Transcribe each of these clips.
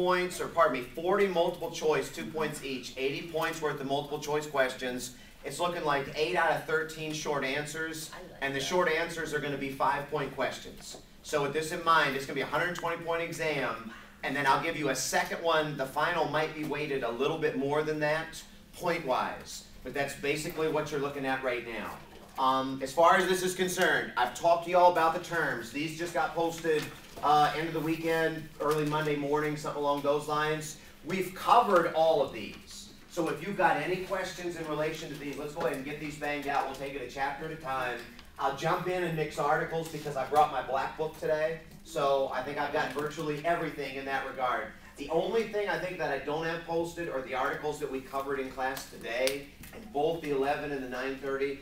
points, or pardon me, 40 multiple choice, 2 points each, 80 points worth of multiple choice questions. It's looking like 8 out of 13 short answers, and the short answers are going to be 5-point questions. So with this in mind, it's going to be a 120-point exam, and then I'll give you a second one. The final might be weighted a little bit more than that, point-wise, but that's basically what you're looking at right now. As far as this is concerned, I've talked to y'all about the terms. These just got posted end of the weekend, early Monday morning, something along those lines. We've covered all of these. So if you've got any questions in relation to these, let's go ahead and get these banged out. We'll take it a chapter at a time. I'll jump in and mix articles because I brought my black book today. So I think I've got virtually everything in that regard. The only thing I think that I don't have posted are the articles that we covered in class today, and both the 11 and the 9:30.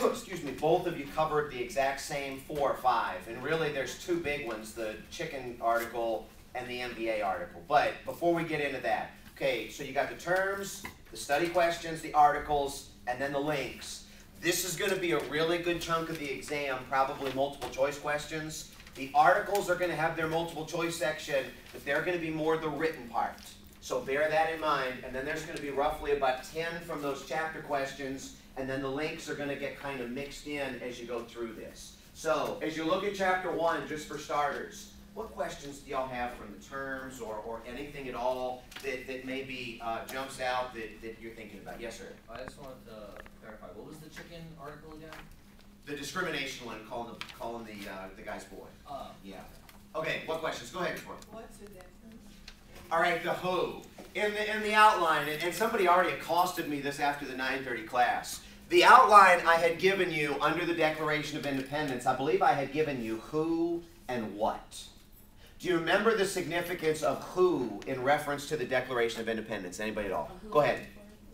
Excuse me, both of you covered the exact same 4 or 5. And really there's 2 big ones, the chicken article and the MBA article. But before we get into that, okay, so you got the terms, the study questions, the articles, and then the links. This is going to be a really good chunk of the exam, probably multiple choice questions. The articles are going to have their multiple choice section, but they're going to be more the written part. So bear that in mind. And then there's going to be roughly about 10 from those chapter questions, and then the links are going to get kind of mixed in as you go through this. So as you look at chapter 1, just for starters, what questions do y'all have from the terms or anything at all that maybe jumps out that you're thinking about? Yes, sir? I just wanted to clarify, what was the chicken article again? The discrimination one, calling the guy's boy. Yeah. Okay, what questions? Go ahead, Troy. What's the difference? All right, the who. In the outline, and somebody already accosted me this after the 9:30 class. The outline I had given you under the Declaration of Independence, I believe I had given you who and what. Do you remember the significance of who in reference to the Declaration of Independence? Anybody at all? Go ahead.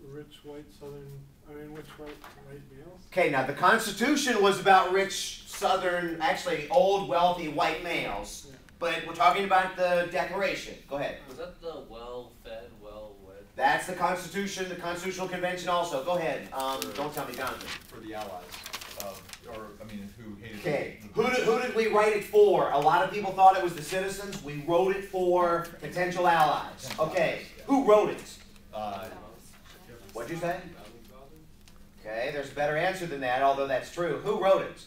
Rich white southern, rich white males. Okay, now the Constitution was about rich southern, actually old wealthy white males. Yeah. But we're talking about the Declaration. Go ahead. Was that the well-fed, well-wed? That's the Constitution, the Constitutional Convention also. Go ahead. Don't tell me, Jonathan. For the Allies. Who hated Okay. Who did we write it for? A lot of people thought it was the citizens. We wrote it for potential allies. Okay. Who wrote it? What'd you say? Okay, there's a better answer than that, although that's true. Who wrote it?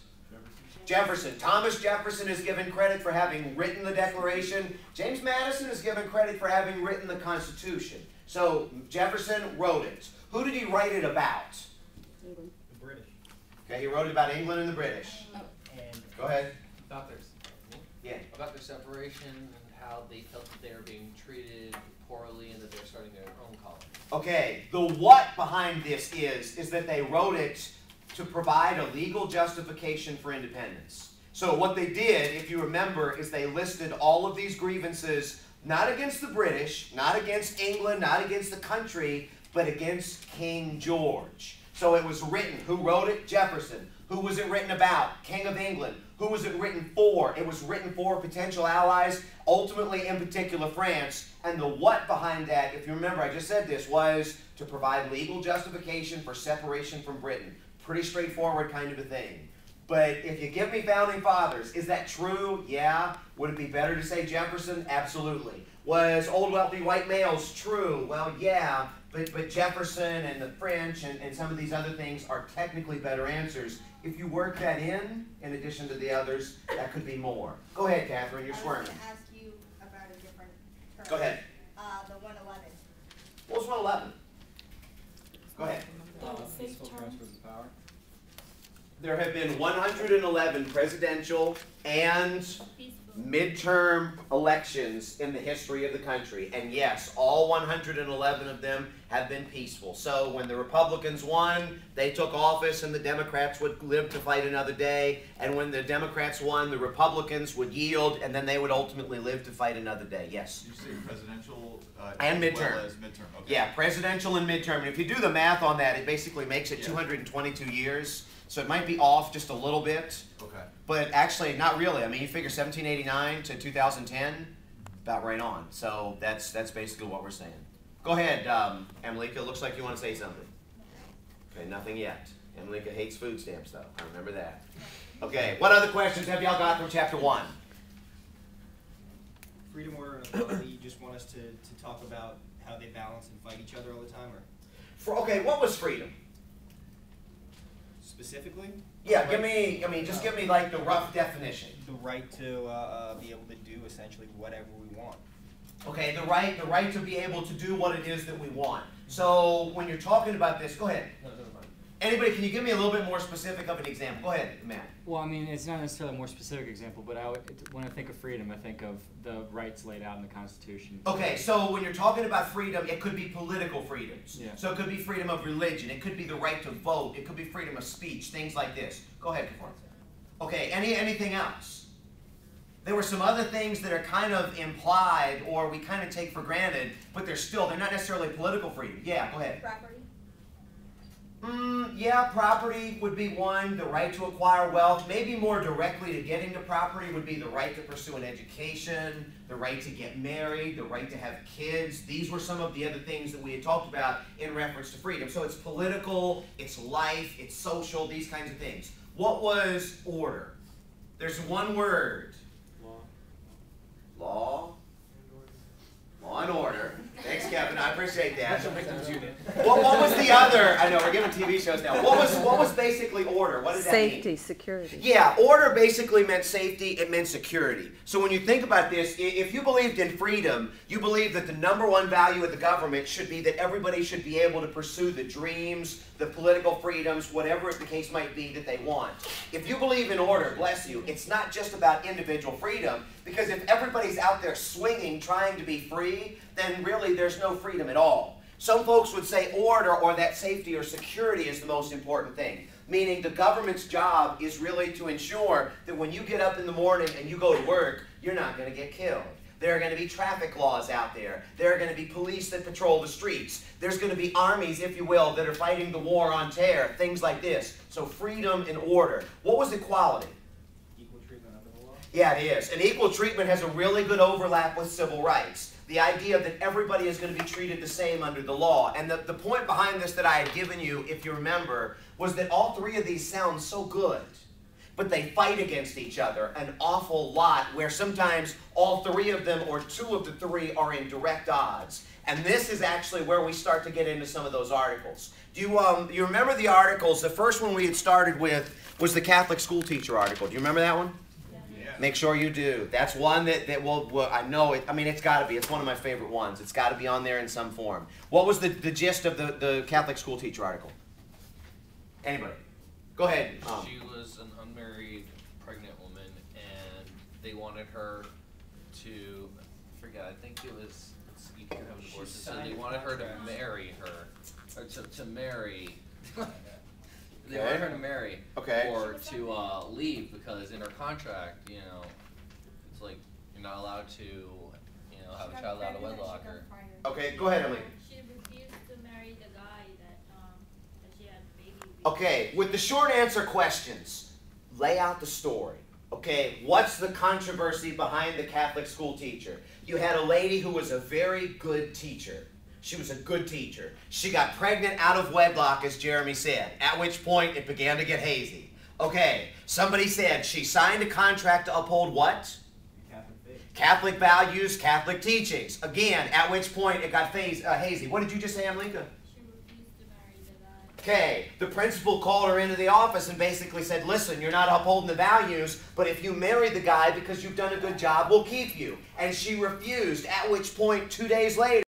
Jefferson. Thomas Jefferson is given credit for having written the Declaration. James Madison is given credit for having written the Constitution. So Jefferson wrote it. Who did he write it about? England. The British. Okay, he wrote it about England and the British. And Go ahead. about Yeah. their separation and how they felt that they were being treated poorly and that they're starting their own colony. Okay, the what behind this is that they wrote it to provide a legal justification for independence. So what they did, if you remember, is they listed all of these grievances, not against the British, not against England, not against the country, but against King George. So it was written. Who wrote it? Jefferson. Who was it written about? King of England. Who was it written for? It was written for potential allies, ultimately in particular France. And the what behind that, if you remember, I just said this, was to provide legal justification for separation from Britain. Pretty straightforward kind of a thing. But if you give me founding fathers, is that true? Yeah. Would it be better to say Jefferson? Absolutely. Was old wealthy white males true? Well, yeah. But Jefferson and the French and some of these other things are technically better answers. If you work that in addition to the others, that could be more. Go ahead, Catherine. You're swearing. I was going to ask you about a different term. Go ahead. The 111. What was 111? Go ahead. Peaceful transfers of power. There have been 111 presidential and midterm elections in the history of the country. And yes, all 111 of them have been peaceful. So when the Republicans won, they took office and the Democrats would live to fight another day. And when the Democrats won, the Republicans would yield and then they would ultimately live to fight another day. Yes? You say presidential and midterm. As well as midterm. Okay. Yeah, presidential and midterm. And if you do the math on that, it basically makes it 222 years. So it might be off just a little bit. Okay. But actually, not really. I mean, you figure 1789 to 2010, about right on. So that's basically what we're saying. Go ahead, Emilika. It looks like you want to say something. Okay, nothing yet. Emilika hates food stamps, though. I remember that. Okay, what other questions have y'all got from Chapter 1? freedom, order, and equality, you just want us to talk about how they balance and fight each other all the time, or Okay, what was freedom? specifically? Yeah, just give me like the rough definition. The right to be able to do essentially whatever we want. Okay, the right to be able to do what it is that we want. So when you're talking about this, go ahead. No, never mind. Anybody, can you give me a little bit more specific of an example? Go ahead, Matt. Well, I mean, it's not necessarily a more specific example, but when I think of freedom, I think of the rights laid out in the Constitution. Okay, so when you're talking about freedom, it could be political freedoms. Yeah. So it could be freedom of religion. It could be the right to vote. It could be freedom of speech, things like this. Go ahead, Kifar. Okay, anything else? There were some other things that are kind of implied or we kind of take for granted, but they're not necessarily political freedom. Yeah, go ahead. Property? Yeah, property would be one, the right to acquire wealth. Maybe more directly to getting to property would be the right to pursue an education, the right to get married, the right to have kids. These were some of the other things that we had talked about in reference to freedom. So it's political, it's life, it's social, these kinds of things. What was order? There's one word. Law. Law and order. Thanks, Kevin. I appreciate that. What was the other? I know we're giving TV shows now. What was basically order? What did that mean? Safety, security. Yeah, order basically meant safety. It meant security. So when you think about this, if you believed in freedom, you believe that the number one value of the government should be that everybody should be able to pursue the dreams, the political freedoms, whatever the case might be that they want. If you believe in order, bless you, it's not just about individual freedom, because if everybody's out there swinging, trying to be free, then really there's no freedom at all. Some folks would say order or that safety or security is the most important thing, meaning the government's job is really to ensure that when you get up in the morning and you go to work, you're not going to get killed. There are going to be traffic laws out there. There are going to be police that patrol the streets. There's going to be armies, if you will, that are fighting the war on terror, things like this. So freedom and order. What was equality? Equal treatment under the law? Yeah, it is. And equal treatment has a really good overlap with civil rights. The idea that everybody is going to be treated the same under the law. And the point behind this that I had given you, if you remember, was that all three of these sound so good, but they fight against each other an awful lot, where sometimes all three of them or two of the three are in direct odds. And this is actually where we start to get into some of those articles. Do you remember the articles? The first one we had started with was the Catholic school teacher article. Do you remember that one? Make sure you do. That's one that will I know it. I mean, it's got to be. It's one of my favorite ones. It's got to be on there in some form. What was the gist of the Catholic school teacher article? Anybody? Go ahead. She was an unmarried pregnant woman, and they wanted her to, I forget, I think it was, you can have a divorce, so they wanted her to marry her, or to marry, they wanted her to marry, or to leave, because in her contract, you know, it's like, you're not allowed to, you know, have a child out of wedlock, or. Okay, go ahead, Emily. She refused to marry the guy that she had a baby with. Okay, with the short answer questions, lay out the story. Okay, what's the controversy behind the Catholic school teacher? You had a lady who was a very good teacher. She was a good teacher. She got pregnant out of wedlock, as Jeremy said, at which point it began to get hazy. Okay, somebody said she signed a contract to uphold what? Catholic faith. Catholic values, Catholic teachings. Again, at which point it got hazy. What did you just say, Amlika? She refused to marry the guy. Okay, the principal called her into the office and basically said, listen, you're not upholding the values, but if you marry the guy because you've done a good job, we'll keep you. And she refused, at which point 2 days later,